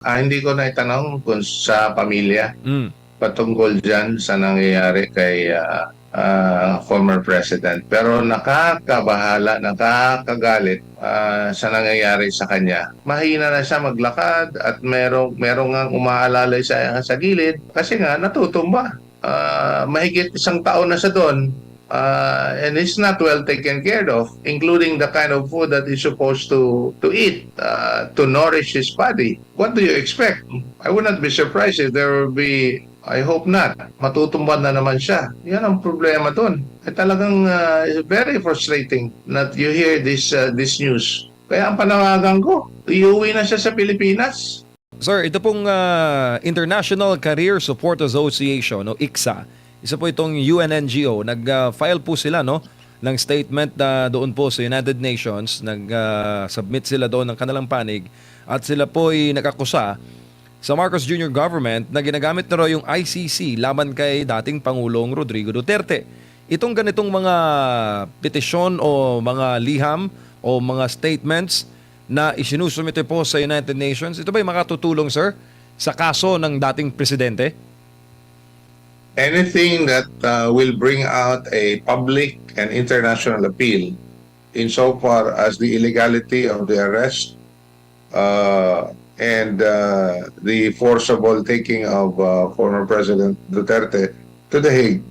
Hindi ko na itanong kung sa pamilya Mm. patungkol dyan sa nangyayari kay former president. Pero nakakabahala, nakakagalit sa nangyayari sa kanya. Mahina na siya maglakad at merong nga umaalalay sa gilid kasi nga natutumba. Mahigit isang taon na siya doon. And it's not well taken care of, including the kind of food that he's supposed to eat to nourish his body. What do you expect? I would not be surprised if there will be, I hope not, matutumban na naman siya. Yan ang problema doon. Talagang very frustrating that you hear this news. Kaya ang panawagan ko, iuwi na siya sa Pilipinas. Sir, ito pong International Career Support Association o ICSA. Isa po itong UNNGO. Nag-file po sila ng statement na doon po sa United Nations. Nag-submit sila doon ng kanilang panig at sila po ay nakakusa sa Marcos Jr. government na ginagamit na raw yung ICC laban kay dating Pangulong Rodrigo Duterte. Itong ganitong mga petisyon o mga liham o mga statements na isinusumite po sa United Nations, ito ba yung makatutulong, sir, sa kaso ng dating presidente? Anything that will bring out a public and international appeal insofar as the illegality of the arrest and the forcible taking of former President Duterte to The Hague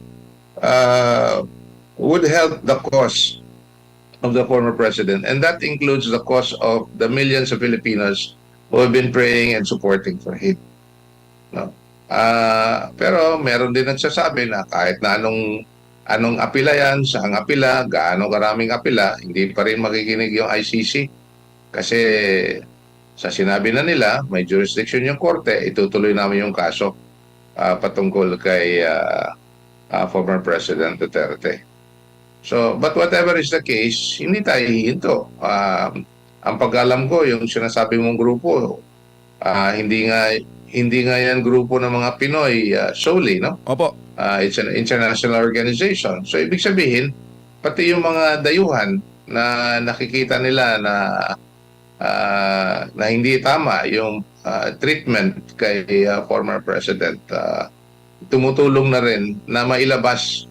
would help the cause of the former president. And that includes the cause of the millions of Filipinos who have been praying and supporting for him. No? Pero meron din nagsasabi na kahit na anong apila yan, saang apila, gaano karaming apila, hindi pa rin makikinig yung ICC. Kasi sa sinabi na nila, may jurisdiction yung korte, itutuloy namin yung kaso patungkol kay former President Duterte. So, but whatever is the case, hindi tayo hihinto. Ang pag-alam ko, yung sinasabi mong grupo, hindi nga yan grupo ng mga Pinoy solely, no? Opo. It's an international organization. So, ibig sabihin, pati yung mga dayuhan na nakikita nila na hindi tama yung treatment kay former president, tumutulong na rin na mailabas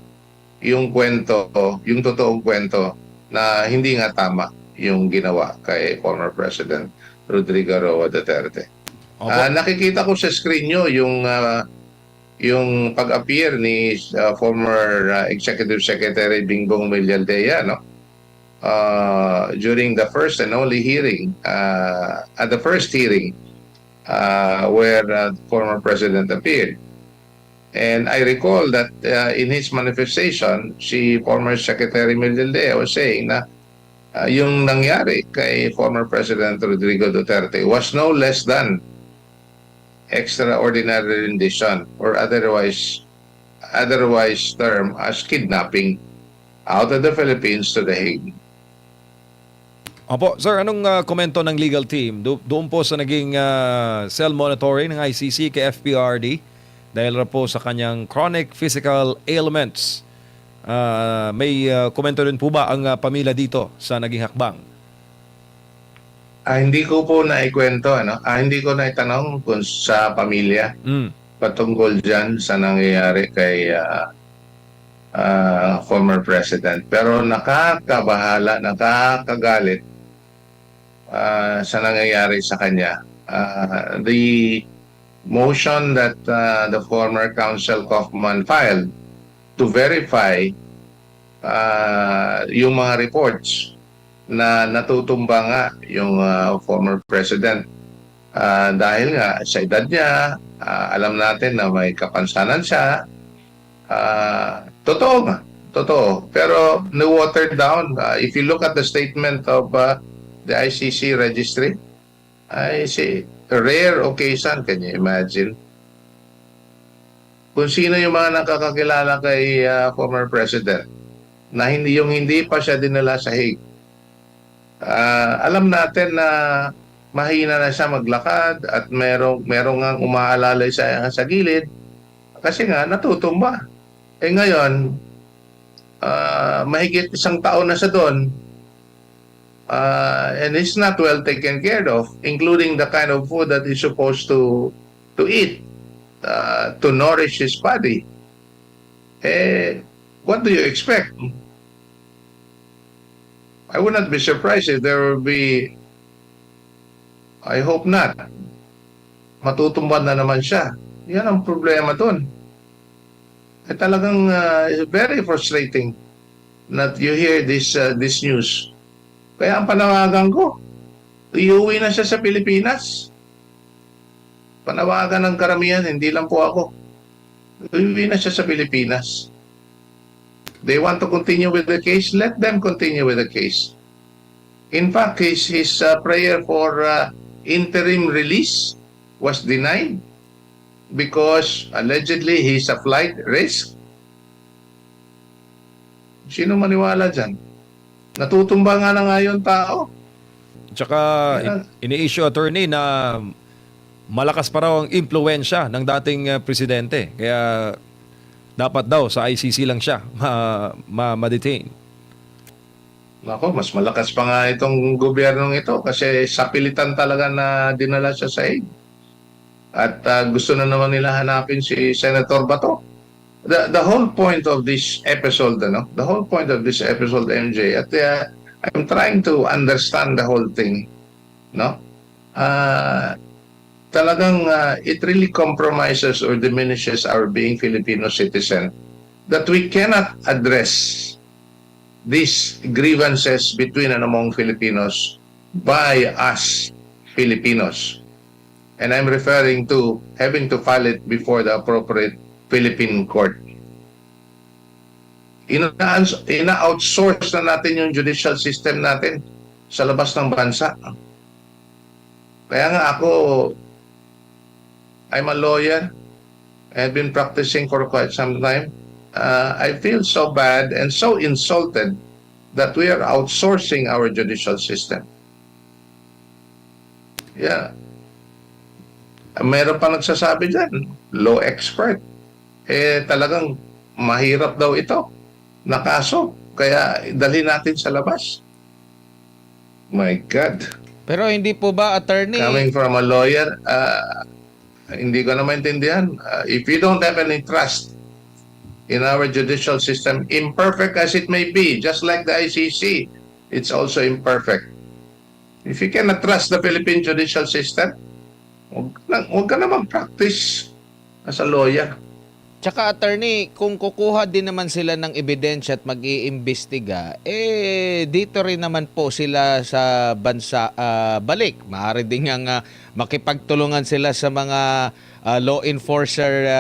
yung kwento, yung totoong kwento na hindi nga tama yung ginawa kay former President Rodrigo Roa Duterte. Nakikita ko sa screen nyo yung pag-appear ni former Executive Secretary Bingbong Villaldea, no? During the first and only hearing, at the first hearing where former President appeared. And I recall that in his manifestation, si former Secretary Villaldea was saying na yung nangyari kay former President Rodrigo Duterte was no less than extraordinary rendition or otherwise termed as kidnapping out of the Philippines to The Hague. Opo, sir, anong komento ng legal team doon po sa naging cell monitoring ng ICC kay FPRD dahil po sa kanyang chronic physical ailments? May komento rin po ba ang pamilya dito sa naging hakbang? Hindi ko po naikwento, hindi ko naitanong kung sa pamilya patungkol dyan sa nangyayari kay former president. Pero nakakabahala, nakakagalit sa nangyayari sa kanya. The motion that the former Counsel Kaufman filed to verify yung mga reports na natutumba nga yung former president dahil nga sa edad niya, alam natin na may kapansanan siya. Totoo nga, totoo. Pero na-watered down. If you look at the statement of the ICC registry, I see a rare occasion, can you imagine? Kung sino yung mga nakakakilala kay former president na hindi pa siya dinala sa Hague. Alam natin na mahina na siya maglakad at merong nga umaalalay sa gilid kasi nga natutumba. Ngayon, mahigit isang taon na siya doon. and it's not well taken care of, including the kind of food that he's supposed to eat to nourish his body. What do you expect? I would not be surprised if there will be, I hope not, matutumban na naman siya. Yan ang problema dun. Talagang very frustrating that you hear this news. Kaya ang panawagan ko, iuwi na siya sa Pilipinas. Panawagan ng karamihan, hindi lang po ako. Iuwi na siya sa Pilipinas. They want to continue with the case, let them continue with the case. In fact, his prayer for interim release was denied because allegedly he's a flight risk. Sino maniwala dyan? Natutumba nga na nga yung tao. Tsaka ini-issue, attorney, na malakas pa raw ang impluwensya ng dating presidente. Kaya dapat daw sa ICC lang siya ma-detain. Nako, mas malakas pa nga itong gobyernong ito kasi sapilitan talaga na dinala siya sa Hague. At gusto na naman nila hanapin si Senator Bato. The whole point of this episode, the whole point of this episode, MJ, at I'm trying to understand the whole thing, no? Talagang it really compromises or diminishes our being Filipino citizen that we cannot address these grievances between and among Filipinos by us Filipinos. And I'm referring to having to file it before the appropriate Philippine court. Ina-outsource na natin yung judicial system natin sa labas ng bansa. Kaya nga ako, I'm a lawyer. I've been practicing for quite some time. I feel so bad and so insulted that we are outsourcing our judicial system. Yeah. Meron pa nagsasabi dyan, law expert. Talagang mahirap daw ito na kaso. Kaya dalhin natin sa labas. My God. Pero hindi po ba, attorney? Coming from a lawyer, hindi ko na maintindihan. If you don't have any trust in our judicial system, imperfect as it may be, just like the ICC, it's also imperfect. If you cannot trust the Philippine judicial system, huwag ka na mag-practice as a lawyer. Tsaka, attorney, kung kukuha din naman sila ng ebidensya at mag-iimbestiga, dito rin naman po sila sa bansa balik. Maaari din nga makipagtulungan sila sa mga law enforcer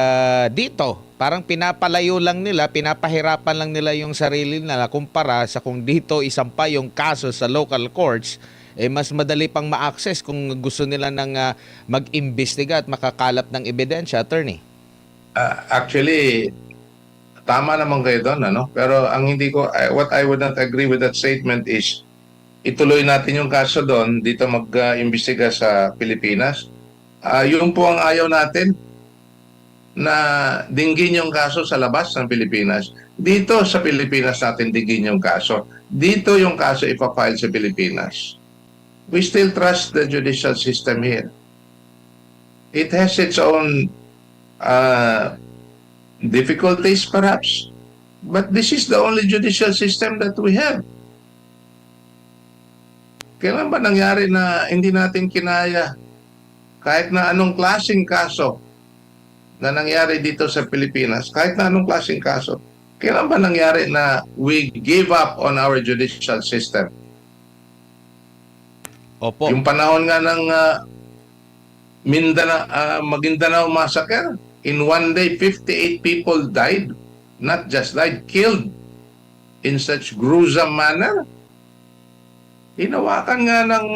dito. Parang pinapalayo lang nila, pinapahirapan lang nila yung sarili nila kumpara sa kung dito isampa yung kaso sa local courts, mas madali pang ma-access kung gusto nila ng mag-imbestiga at makakalap ng ebidensya, attorney. Actually, tama naman kayo doon, ano? Pero ang hindi ko, what I would not agree with that statement is, ituloy natin yung kaso doon, dito mag-imbestiga sa Pilipinas. Yun po ang ayaw natin, na dinggin yung kaso sa labas ng Pilipinas. Dito sa Pilipinas natin dinggin yung kaso. Dito yung kaso ipafile sa Pilipinas. We still trust the judicial system here. It has its own difficulties perhaps, but this is the only judicial system that we have. Kailan ba nangyari na hindi natin kinaya kahit na anong klaseng kaso na nangyari dito sa Pilipinas, kahit na anong klaseng kaso, kailan ba nangyari na we gave up on our judicial system? Opo. Yung panahon nga ng Maguindanao massacre, in one day, 58 people died, not just died, killed in such gruesome manner. Hinawakan nga ng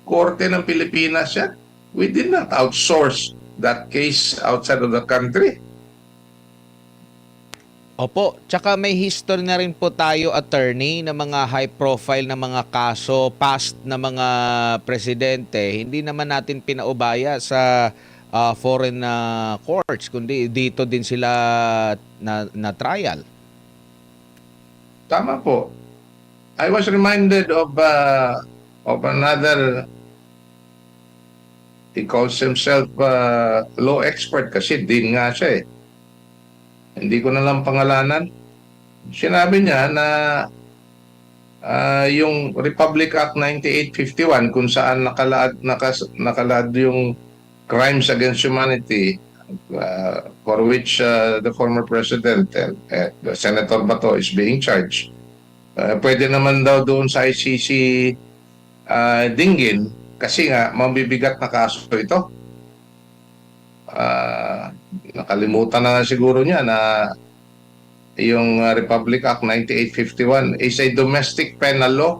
korte ng Pilipinas yan. We did not outsource that case outside of the country. Opo, tsaka may history na rin po tayo, attorney, na mga high profile na mga kaso, past na mga presidente, hindi naman natin pinaubaya sa foreign courts, kundi dito din sila na trial. Tama po. I was reminded of another. He calls himself law expert kasi din nga siya eh. Hindi ko na lang pangalanan. Sinabi niya na yung Republic Act 9851 kung saan nakalaad yung crimes against humanity for which the former president and Senator Bato is being charged. Pwede naman daw doon sa ICC dinggin kasi nga mabibigat na kaso ito. Nakalimutan na nga siguro niya na yung Republic Act 9851 is a domestic penal law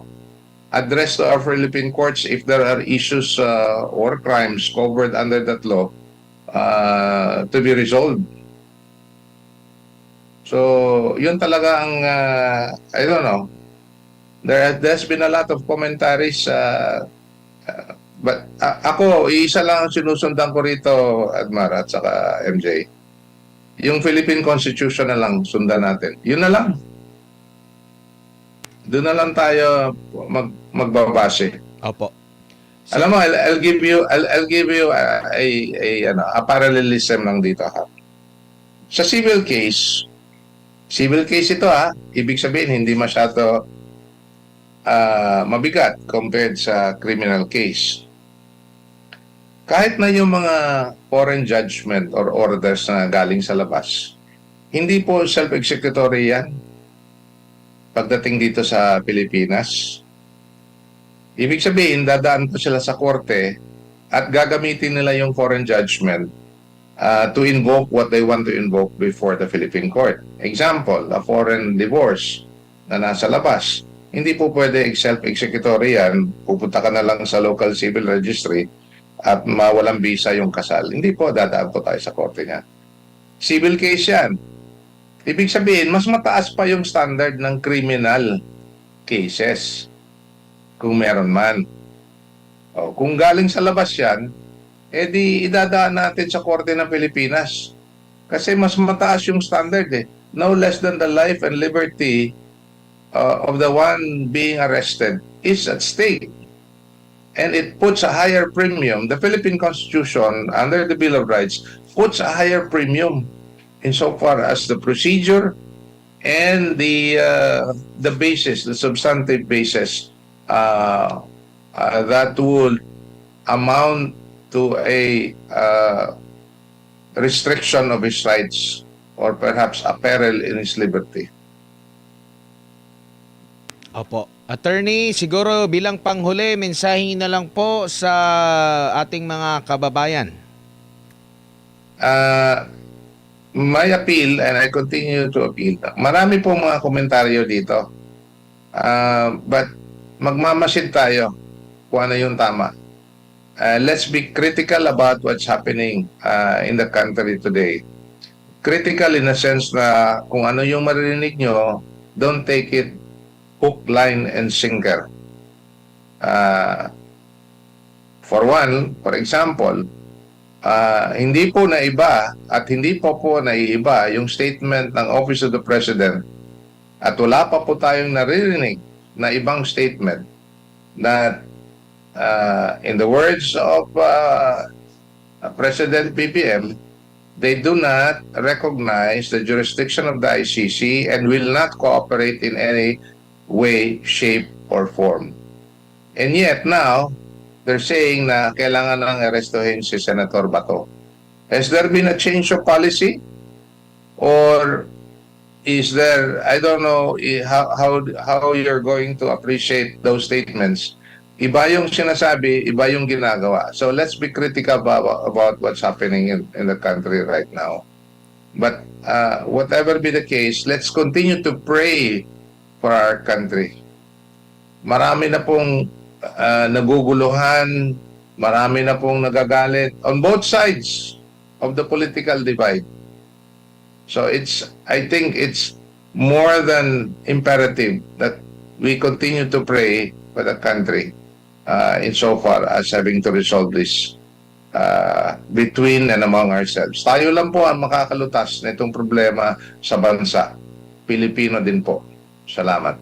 addressed to our Philippine courts if there are issues or crimes covered under that law to be resolved. So, yun talaga ang, I don't know, there's been a lot of commentaries, but ako, isa lang ang sinusundan ko rito, Admar, at saka MJ. Yung Philippine Constitution na lang sundan natin. Yun na lang. Doon na lang tayo magbabase. Opo. Alam mo, I'll give you a parallelism lang dito ha. Sa civil case ito ha, ibig sabihin hindi masyado mabigat compared sa criminal case. Kahit na yung mga foreign judgment or orders na galing sa labas, hindi po self-executory yan pagdating dito sa Pilipinas. Ibig sabihin, dadaan po sila sa korte at gagamitin nila yung foreign judgment to invoke what they want to invoke before the Philippine court. Example, a foreign divorce na nasa labas. Hindi po pwede self-executory yan. Pupunta ka na lang sa local civil registry at mawalang visa yung kasal. Hindi po, dadaan po tayo sa korte niya. Civil case yan. Ibig sabihin, mas mataas pa yung standard ng criminal cases. Kung meron man. O, kung galing sa labas yan, edi idadaan natin sa korte ng Pilipinas. Kasi mas mataas yung standard eh. No less than the life and liberty of the one being arrested is at stake. And it puts a higher premium. The Philippine Constitution, under the Bill of Rights, puts a higher premium insofar as the procedure and the basis, the substantive basis that would amount to a restriction of his rights or perhaps a peril in his liberty. Opo. Attorney, siguro bilang panghuli, mensahe na lang po sa ating mga kababayan. My appeal, and I continue to appeal, marami pong mga komentaryo dito. But magmamasid tayo kung ano yung tama. Let's be critical about what's happening in the country today. Critical in a sense na kung ano yung maririnig nyo, don't take it hook, line, and sinker. For one, for example, hindi po naiba at hindi po naiiba yung statement ng Office of the President at wala pa po tayong naririnig na ibang statement that in the words of President BBM, they do not recognize the jurisdiction of the ICC and will not cooperate in any way, shape, or form. And yet now, they're saying na kailangan nang arestuhin si Senator Bato. Has there been a change of policy? Or is there, I don't know how you're going to appreciate those statements. Iba yung sinasabi, iba yung ginagawa. So let's be critical about what's happening in the country right now. But whatever be the case, let's continue to pray for our country. Marami na pong naguguluhan, marami na pong nagagalit on both sides of the political divide. So I think it's more than imperative that we continue to pray for the country insofar as having to resolve this between and among ourselves. Tayo lang po ang makakalutas na itong problema sa bansa. Pilipino din po. Salamat.